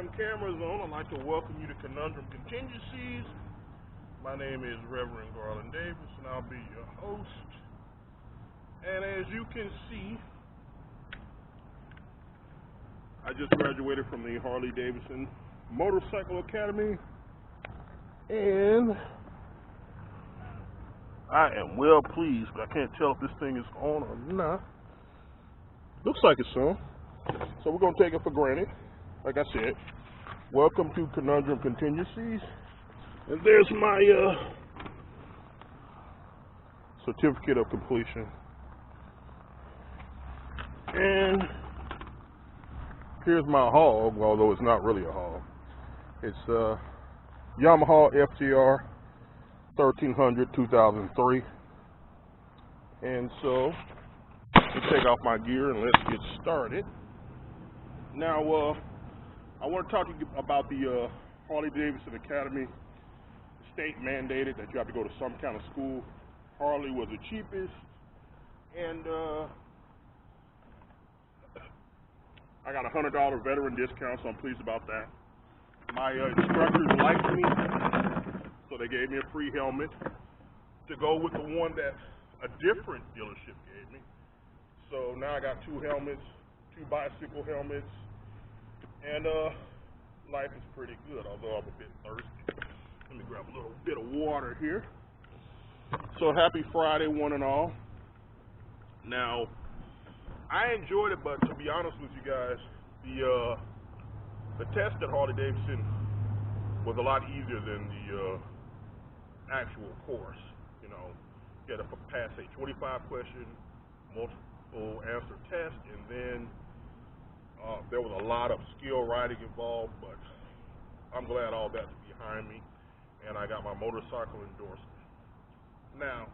Mayhem cameras on, I'd like to welcome you to Conundrum Contingencies. My name is Reverend Davidson. I'll be your host. And as you can see, I just graduated from the Harley Davidson Motorcycle Academy, and I am well pleased, but I can't tell if this thing is on or not. Looks like it's on, so we're going to take it for granted. Like I said, welcome to Conundrum Contingencies, and there's my certificate of completion. And here's my hog, although it's not really a hog. It's Yamaha FTR 1300 2003. And so, let me take off my gear and let's get started. Now, I want to talk to you about the Harley Davidson Academy. The state mandated that you have to go to some kind of school. Harley was the cheapest, and I got a $100 veteran discount, so I'm pleased about that. My instructors liked me, so they gave me a free helmet to go with the one that a different dealership gave me. So now I got two helmets, two bicycle helmets, and life is pretty good, although I'm a bit thirsty. Let me grab a little bit of water here. So happy Friday, one and all. Now, I enjoyed it, but to be honest with you guys, the test at Harley Davidson was a lot easier than the actual course. You know, you had to pass a 25-question multiple answer test, and then there was a lot of skill riding involved, but I'm glad all that's behind me, and I got my motorcycle endorsement. Now,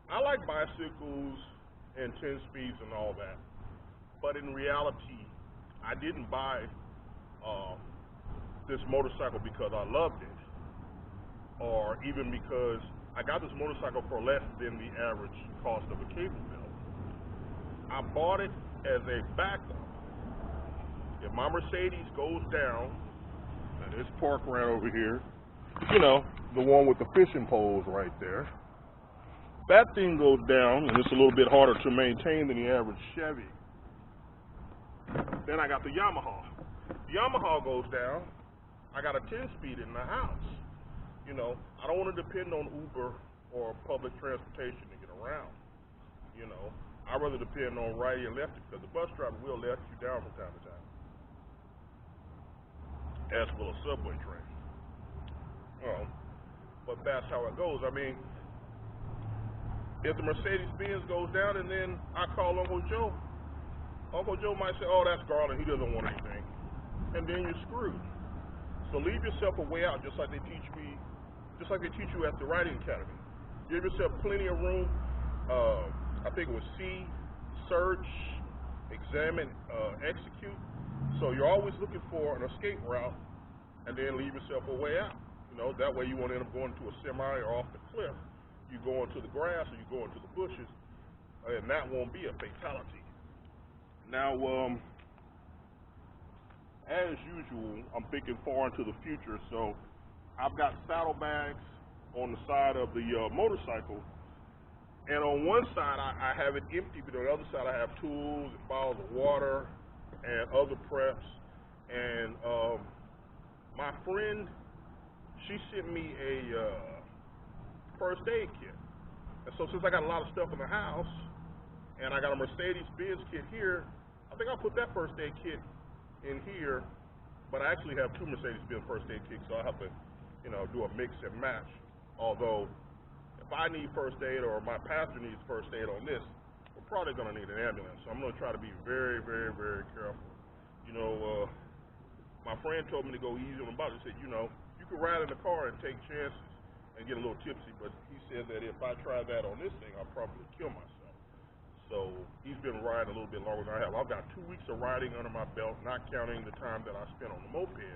I like bicycles and 10 speeds and all that, but in reality, I didn't buy this motorcycle because I loved it, or even because I got this motorcycle for less than the average cost of a cable belt. I bought it as a backup. If my Mercedes goes down, and it's parked right over here, you know, the one with the fishing poles right there, that thing goes down, and it's a little bit harder to maintain than the average Chevy. Then I got the Yamaha. The Yamaha goes down, I got a 10-speed in the house. You know, I don't want to depend on Uber or public transportation to get around. You know, I'd rather depend on righty and lefty, because the bus driver will let you down from time to time, as will a subway train. Well, but that's how it goes. I mean, if the Mercedes-Benz goes down and then I call Uncle Joe might say, oh, that's Garland, he doesn't want anything. And then you're screwed. So leave yourself a way out, just like they teach you at the Riding Academy. Give yourself plenty of room. I think it was see, search, examine, execute. So you're always looking for an escape route, and then leave yourself a way out. You know, that way you won't end up going to a semi or off the cliff. You go into the grass or you go into the bushes, and that won't be a fatality. Now, as usual, I'm thinking far into the future, so I've got saddlebags on the side of the motorcycle, and on one side I have it empty, but on the other side I have tools and bottles of water and other preps. And my friend, she sent me a first aid kit. And so since I got a lot of stuff in the house, and I got a Mercedes-Benz kit here, I think I'll put that first aid kit in here, but I actually have two Mercedes-Benz first aid kits, so I'll have to, you know, do a mix and match. Although, if I need first aid or my pastor needs first aid on this, we're probably going to need an ambulance. So I'm going to try to be very, very, very careful. You know, my friend told me to go easy on the bottle. He said, you know, you can ride in the car and take chances and get a little tipsy, but he said that if I try that on this thing, I'll probably kill myself. So he's been riding a little bit longer than I have. I've got 2 weeks of riding under my belt, not counting the time that I spent on the moped.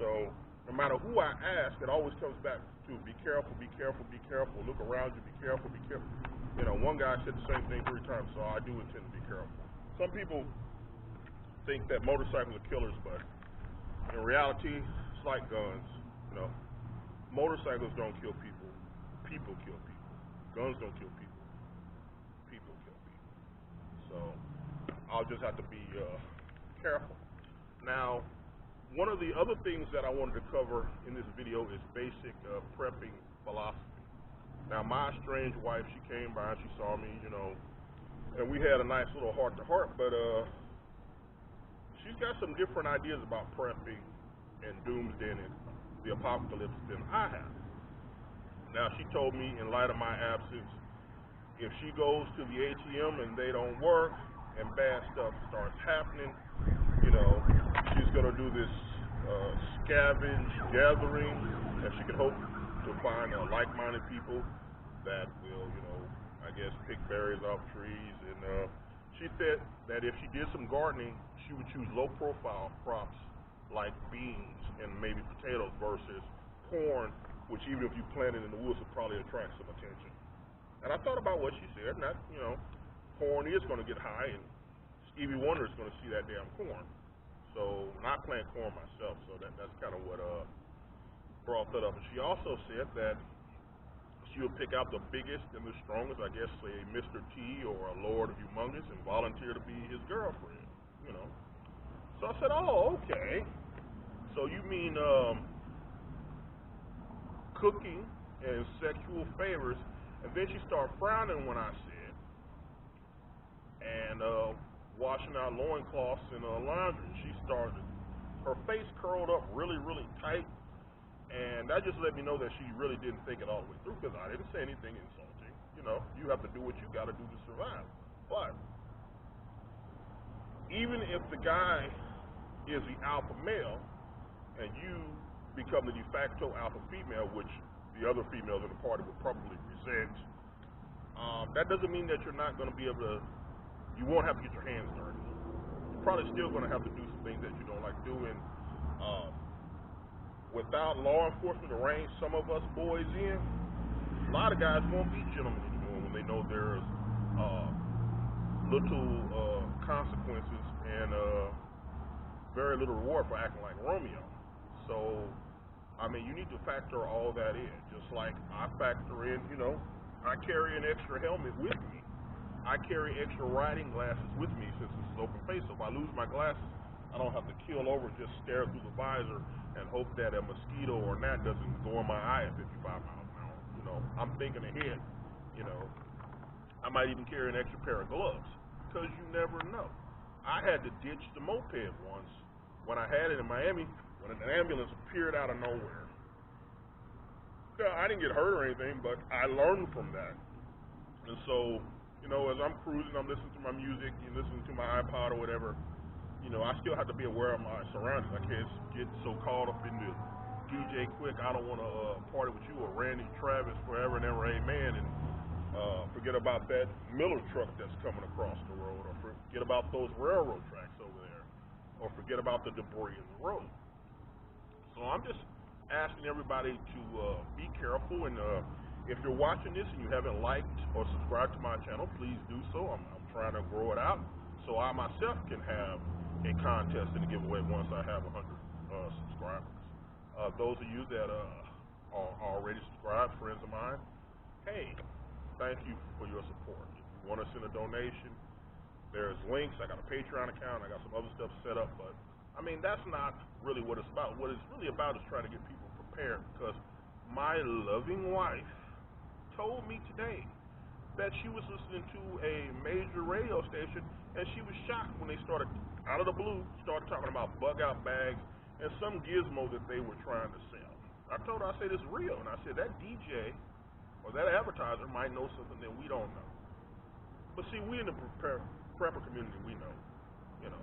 So no matter who I ask, it always comes back to be careful, be careful, be careful. Look around you, be careful, be careful. You know, one guy said the same thing 3 times, so I do intend to be careful. Some people think that motorcycles are killers, but in reality, it's like guns. You know, motorcycles don't kill people. People kill people. Guns don't kill people. People kill people. So I'll just have to be careful. Now, one of the other things that I wanted to cover in this video is basic prepping philosophy. Now, my strange wife, she came by and she saw me, you know, and we had a nice little heart-to-heart, but she's got some different ideas about prepping and doomsday and the apocalypse than I have. Now, she told me in light of my absence, if she goes to the ATM and they don't work and bad stuff starts happening, you know, she's going to do this scavenge gathering, and she can hope to find like-minded people that will, you know, I guess pick berries off trees. And she said that if she did some gardening, she would choose low-profile crops like beans and maybe potatoes versus corn, which even if you plant it in the woods would probably attract some attention. And I thought about what she said, and that, you know, corn is going to get high, and Stevie Wonder is going to see that damn corn. So, and I plant corn myself, so that's kind of what brought that up. And she also said that she would pick out the biggest and the strongest, I guess, say Mr. T or a Lord of Humongous, and volunteer to be his girlfriend, you know. So I said, oh, okay. So you mean cooking and sexual favors? And then she started frowning when I said, and washing out loincloths in laundry. She started, her face curled up really, really tight, and that just let me know that she really didn't think it all the way through, because I didn't say anything insulting. You know, you have to do what you got to do to survive. But even if the guy is the alpha male and you become the de facto alpha female, which the other females in the party would probably resent, that doesn't mean that you're not going to be able to, you won't have to get your hands dirty. You're probably still going to have to do some things that you don't like doing. Without law enforcement to rein some of us boys in, a lot of guys won't be gentlemen anymore when they know there's little consequences and very little reward for acting like Romeo. So, I mean, you need to factor all that in. Just like I factor in, you know, I carry an extra helmet with me. I carry extra riding glasses with me since this is open face. So if I lose my glasses, I don't have to keel over and just stare through the visor and hope that a mosquito or gnat doesn't go in my eye at 55 miles an hour. You know, I'm thinking ahead. You know, I might even carry an extra pair of gloves because you never know. I had to ditch the moped once when I had it in Miami when an ambulance appeared out of nowhere. I didn't get hurt or anything, but I learned from that. And so, you know, as I'm cruising, I'm listening to my music, you listening to my iPod or whatever, you know, I still have to be aware of my surroundings. I can't get so caught up into DJ Quick, I don't want to party with you, or Randy Travis, forever and ever, amen, and forget about that Miller truck that's coming across the road, or forget about those railroad tracks over there, or forget about the debris in the road. So I'm just asking everybody to be careful, and if you're watching this and you haven't liked or subscribed to my channel, please do so. I'm trying to grow it out so I myself can have a contest and a giveaway once I have 100 subscribers. Those of you that are already subscribed, friends of mine, hey, thank you for your support. If you want to send a donation, there's links. I got a Patreon account. I got some other stuff set up, but I mean, that's not really what it's about. What it's really about is trying to get people prepared, because my loving wife told me today that she was listening to a major radio station, and she was shocked when they started, out of the blue, started talking about bug-out bags and some gizmo that they were trying to sell. I told her, I said, it's real. And I said, that DJ or that advertiser might know something that we don't know. But see, we in the prepper community, we know, you know.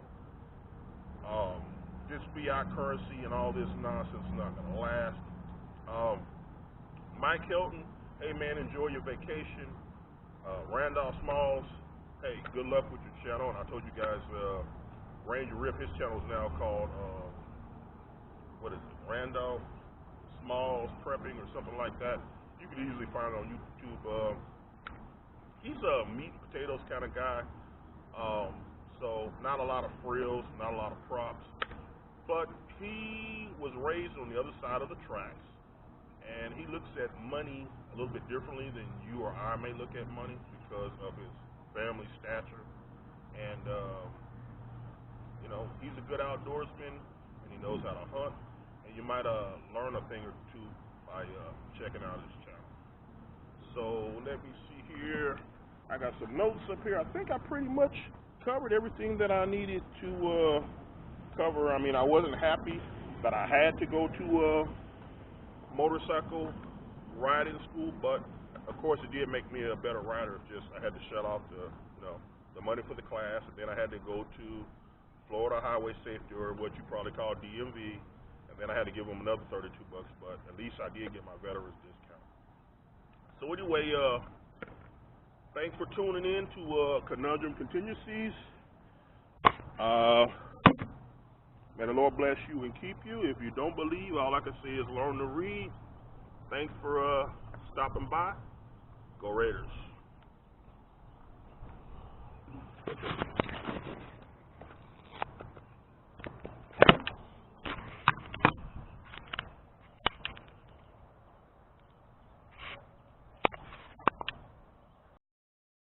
This fiat currency and all this nonsense is not going to last. Mike Hilton, hey man, enjoy your vacation. Randolph Smalls, hey, good luck with your channel. And I told you guys, Ranger Rip, his channel is now called, what is it, Randolph Smalls Prepping or something like that. You can easily find it on YouTube. He's a meat and potatoes kind of guy. So not a lot of frills, not a lot of props. But he was raised on the other side of the tracks, and he looks at money a little bit differently than you or I may look at money because of his family stature. And, you know, he's a good outdoorsman, and he knows how to hunt. And you might learn a thing or two by checking out his channel. So let me see here. I got some notes up here. I think I pretty much covered everything that I needed to cover. I mean, I wasn't happy that I had to go to motorcycle riding school, but of course it did make me a better rider. Just I had to shut off the, you know, the money for the class, and then I had to go to Florida Highway Safety, or what you probably call DMV, and then I had to give them another $32, but at least I did get my veterans discount. So anyway, thanks for tuning in to Conundrum Contingencies. May the Lord bless you and keep you. If you don't believe, all I can say is learn to read. Thanks for stopping by. Go Raiders.